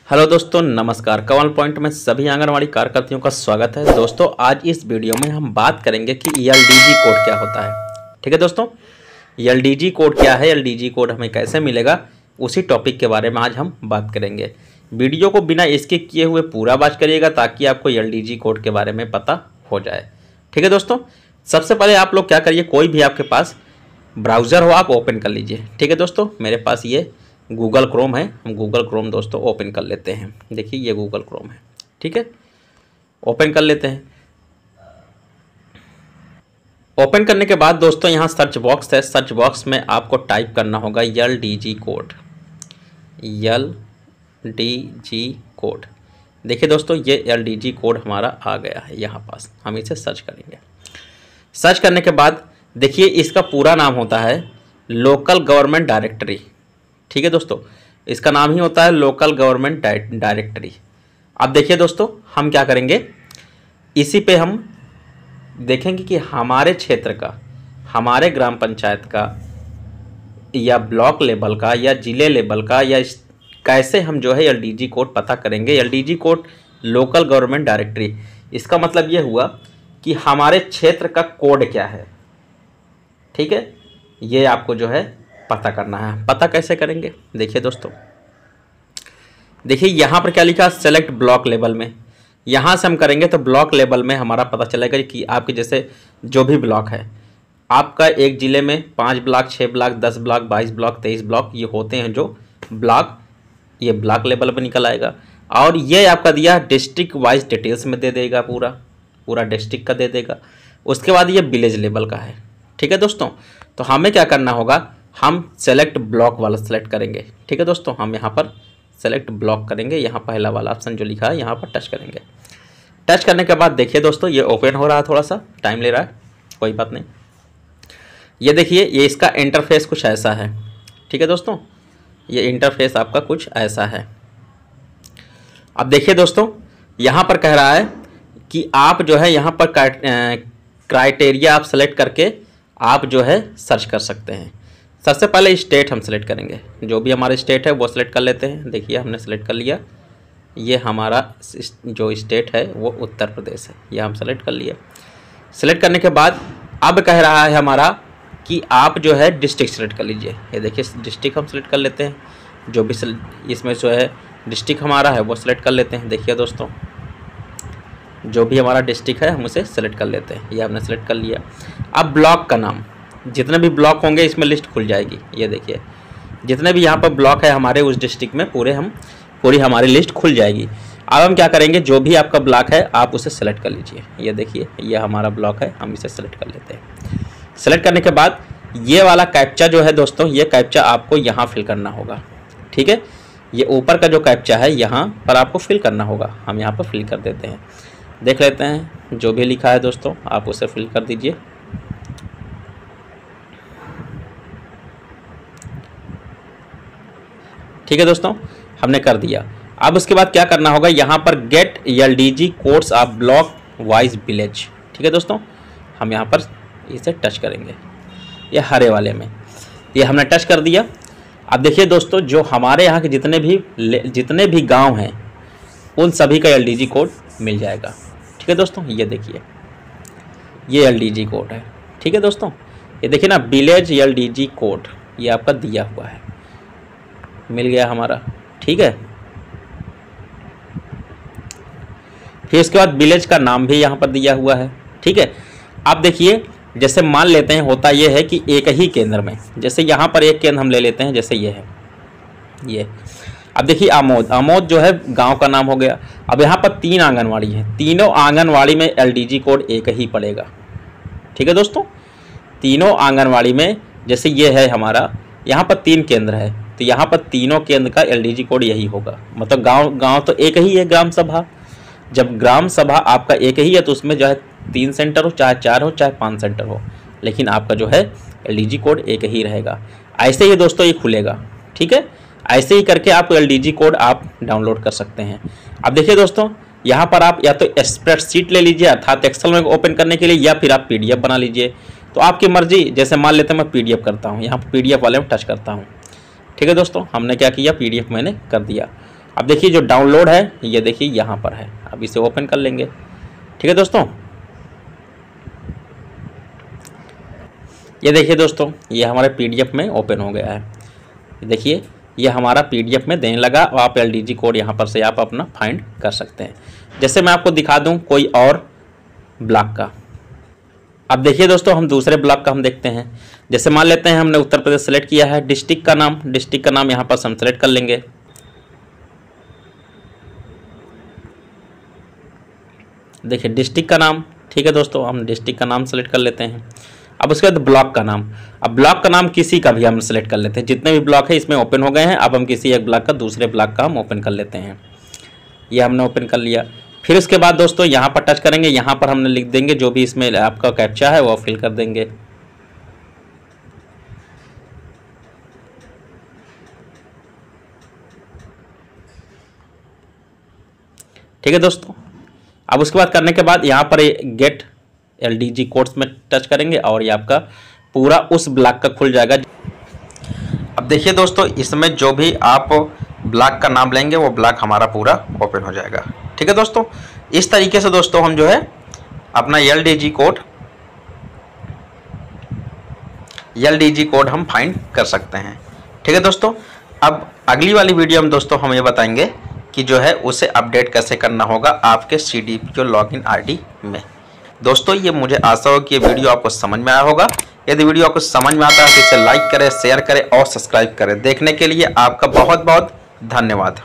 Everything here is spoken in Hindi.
हेलो दोस्तों, नमस्कार। कमल पॉइंट में सभी आंगनवाड़ी कार्यकर्तियों का स्वागत है। दोस्तों, आज इस वीडियो में हम बात करेंगे कि एलडीजी कोड क्या होता है। ठीक है दोस्तों, एलडीजी कोड क्या है, एलडीजी कोड हमें कैसे मिलेगा, उसी टॉपिक के बारे में आज हम बात करेंगे। वीडियो को बिना स्किप किए हुए पूरा वॉच करिएगा ताकि आपको एलडीजी कोड के बारे में पता हो जाए। ठीक है दोस्तों, सबसे पहले आप लोग क्या करिए, कोई भी आपके पास ब्राउज़र हो आप ओपन कर लीजिए। ठीक है दोस्तों, मेरे पास ये गूगल क्रोम है, हम गूगल क्रोम दोस्तों ओपन कर लेते हैं। देखिए ये गूगल क्रोम है, ठीक है, ओपन कर लेते हैं। ओपन करने के बाद दोस्तों यहाँ सर्च बॉक्स है, सर्च बॉक्स में आपको टाइप करना होगा एलडीजी कोड, एलडीजी कोड। देखिए दोस्तों, ये एलडीजी कोड हमारा आ गया है यहाँ पास। हम इसे सर्च करेंगे। सर्च करने के बाद देखिए इसका पूरा नाम होता है लोकल गवर्नमेंट डायरेक्टरी। ठीक है दोस्तों, इसका नाम ही होता है लोकल गवर्नमेंट डायरेक्टरी। अब देखिए दोस्तों, हम क्या करेंगे, इसी पे हम देखेंगे कि हमारे क्षेत्र का, हमारे ग्राम पंचायत का या ब्लॉक लेवल का या जिले लेवल का या कैसे हम जो है एलडीजी कोड पता करेंगे। LDG code local government directory, इसका मतलब ये हुआ कि हमारे क्षेत्र का कोड क्या है। ठीक है, ये आपको जो है पता करना है। पता कैसे करेंगे, देखिए दोस्तों, देखिए यहाँ पर क्या लिखा है, सेलेक्ट ब्लॉक लेवल में। यहाँ से हम करेंगे तो ब्लॉक लेवल में हमारा पता चलेगा कि आपके जैसे जो भी ब्लॉक है, आपका एक ज़िले में 5 block, 6 block, 10 block, 22 block, 23 block, ये होते हैं जो ब्लॉक, ये ब्लॉक लेवल पर निकल आएगा। और ये आपका दिया डिस्ट्रिक्ट वाइज डिटेल्स में दे देगा, पूरा डिस्ट्रिक्ट का दे देगा। उसके बाद ये विलेज लेवल का है। ठीक है दोस्तों, तो हमें क्या करना होगा, हम सेलेक्ट ब्लॉक वाला सेलेक्ट करेंगे। ठीक है दोस्तों, हम यहाँ पर सेलेक्ट ब्लॉक करेंगे, यहाँ पहला वाला ऑप्शन जो लिखा है यहाँ पर टच करेंगे। टच करने के बाद देखिए दोस्तों, ये ओपन हो रहा है, थोड़ा सा टाइम ले रहा है, कोई बात नहीं। ये देखिए, ये इसका इंटरफेस कुछ ऐसा है। ठीक है दोस्तों, ये इंटरफेस आपका कुछ ऐसा है। अब देखिए दोस्तों, यहाँ पर कह रहा है कि आप जो है यहाँ पर क्राइटेरिया आप सेलेक्ट करके आप जो है सर्च कर सकते हैं। सबसे पहले स्टेट हम सेलेक्ट करेंगे, जो भी हमारा स्टेट है वो सेलेक्ट कर लेते हैं। देखिए हमने सेलेक्ट कर लिया, ये हमारा जो स्टेट है वो उत्तर प्रदेश है, ये हम सेलेक्ट कर लिए। सेलेक्ट करने के बाद अब कह रहा है हमारा कि आप जो है डिस्ट्रिक्ट सेलेक्ट कर लीजिए। ये देखिए डिस्ट्रिक्ट हम सेलेक्ट कर लेते हैं, जो भी इसमें जो है डिस्ट्रिक्ट हमारा है वो सेलेक्ट कर लेते हैं। देखिए दोस्तों, जो भी हमारा डिस्ट्रिक्ट है हम उसे सेलेक्ट कर लेते हैं, ये हमने सेलेक्ट कर लिया। अब ब्लॉक का नाम, जितने भी ब्लॉक होंगे इसमें लिस्ट खुल जाएगी। ये देखिए जितने भी यहाँ पर ब्लॉक है हमारे उस डिस्ट्रिक्ट में पूरी हमारी लिस्ट खुल जाएगी। अब हम क्या करेंगे, जो भी आपका ब्लॉक है आप उसे सेलेक्ट कर लीजिए। ये देखिए ये हमारा ब्लॉक है, हम इसे सेलेक्ट कर लेते हैं। सेलेक्ट करने के बाद ये वाला कैप्चा जो है दोस्तों, ये कैप्चा आपको यहाँ फिल करना होगा। ठीक है, ये ऊपर का जो कैप्चा है यहाँ पर आपको फिल करना होगा, हम यहाँ पर फिल कर देते हैं। देख लेते हैं जो भी लिखा है दोस्तों, आप उसे फिल कर दीजिए। ठीक है दोस्तों, हमने कर दिया। अब उसके बाद क्या करना होगा, यहाँ पर get LDG codes of block wise village. ठीक है दोस्तों, हम यहाँ पर इसे टच करेंगे, ये हरे वाले में, ये हमने टच कर दिया। अब देखिए दोस्तों, जो हमारे यहाँ के जितने भी गांव हैं उन सभी का एलडीजी कोड मिल जाएगा। ठीक है दोस्तों, ये देखिए ये एलडीजी कोड है। ठीक है दोस्तों, ये देखिए ना, विलेज एलडीजी कोड ये आपका दिया हुआ है, मिल गया हमारा। ठीक है, फिर इसके बाद विलेज का नाम भी यहाँ पर दिया हुआ है। ठीक है, अब देखिए जैसे मान लेते हैं, होता ये है कि एक ही केंद्र में, जैसे यहाँ पर एक केंद्र हम ले लेते हैं, जैसे ये है ये। अब देखिए आमोद जो है गांव का नाम हो गया। अब यहाँ पर 3 आंगनवाड़ी है, तीनों आंगनवाड़ी में एलडीजी कोड एक ही पड़ेगा। ठीक है दोस्तों, तीनों आंगनवाड़ी में, जैसे ये है हमारा, यहाँ पर 3 केंद्र है तो यहाँ पर तीनों केंद्र का एलडीजी कोड यही होगा। मतलब गांव तो एक ही है, ग्राम सभा, जब ग्राम सभा आपका एक ही है तो उसमें जो है 3 सेंटर हो, चाहे 4 हो, चाहे 5 सेंटर हो, लेकिन आपका जो है एलडीजी कोड एक ही रहेगा। ऐसे ही दोस्तों ये खुलेगा। ठीक है, ऐसे ही करके आप एलडीजी कोड आप डाउनलोड कर सकते हैं। अब देखिए दोस्तों, यहाँ पर आप या तो स्प्रेडशीट ले लीजिए, अर्थात एक्सेल में ओपन करने के लिए, या फिर आप पीडीएफ बना लीजिए, तो आपकी मर्जी। जैसे मान लेते हैं मैं पीडीएफ करता हूँ, यहाँ पर पीडीएफ वाले में टच करता हूँ। ठीक है दोस्तों, हमने क्या किया, पीडीएफ मैंने कर दिया। अब देखिए जो डाउनलोड है ये देखिए यहाँ पर है, अब इसे ओपन कर लेंगे। ठीक है दोस्तों, ये देखिए दोस्तों ये हमारे पीडीएफ में ओपन हो गया है। देखिए ये हमारा पीडीएफ में देने लगा और आप एलडीजी कोड यहाँ पर से आप अपना फाइंड कर सकते हैं। जैसे मैं आपको दिखा दूँ कोई और ब्लॉक का। अब देखिए दोस्तों हम दूसरे ब्लॉक का हम देखते हैं। जैसे मान लेते हैं हमने उत्तर प्रदेश सेलेक्ट किया है, डिस्ट्रिक्ट का नाम यहाँ पर हम सेलेक्ट कर लेंगे। देखिए डिस्ट्रिक्ट का नाम, ठीक है दोस्तों, हम डिस्ट्रिक्ट का नाम सेलेक्ट कर लेते हैं। अब उसके बाद ब्लॉक का नाम, अब ब्लॉक का नाम किसी का भी हम सेलेक्ट कर लेते हैं। जितने भी ब्लॉक है इसमें ओपन हो गए हैं, अब हम किसी एक ब्लॉक का दूसरे ब्लॉक का हम ओपन कर लेते हैं। ये हमने ओपन कर लिया। फिर उसके बाद दोस्तों यहाँ पर टच करेंगे, यहाँ पर हमने लिख देंगे जो भी इसमें आपका कैप्चा है वो फिल कर देंगे। ठीक है दोस्तों, अब उसके बाद करने के बाद यहाँ पर गेट एलडीजी कोड्स में टच करेंगे और ये आपका पूरा उस ब्लॉक का खुल जाएगा। अब देखिए दोस्तों इसमें जो भी आप ब्लॉक का नाम लेंगे वो ब्लॉक हमारा पूरा ओपन हो जाएगा। ठीक है दोस्तों, इस तरीके से दोस्तों हम जो है अपना एलडीजी कोड हम फाइंड कर सकते हैं। ठीक है दोस्तों, अब अगली वाली वीडियो में दोस्तों हम ये बताएंगे कि जो है उसे अपडेट कैसे करना होगा आपके CDP जो लॉगिन ID में। दोस्तों ये मुझे आशा हो कि ये वीडियो आपको समझ में आया होगा। यदि वीडियो आपको समझ में आता है तो इसे लाइक करें, शेयर करें और सब्सक्राइब करें। देखने के लिए आपका बहुत बहुत धन्यवाद।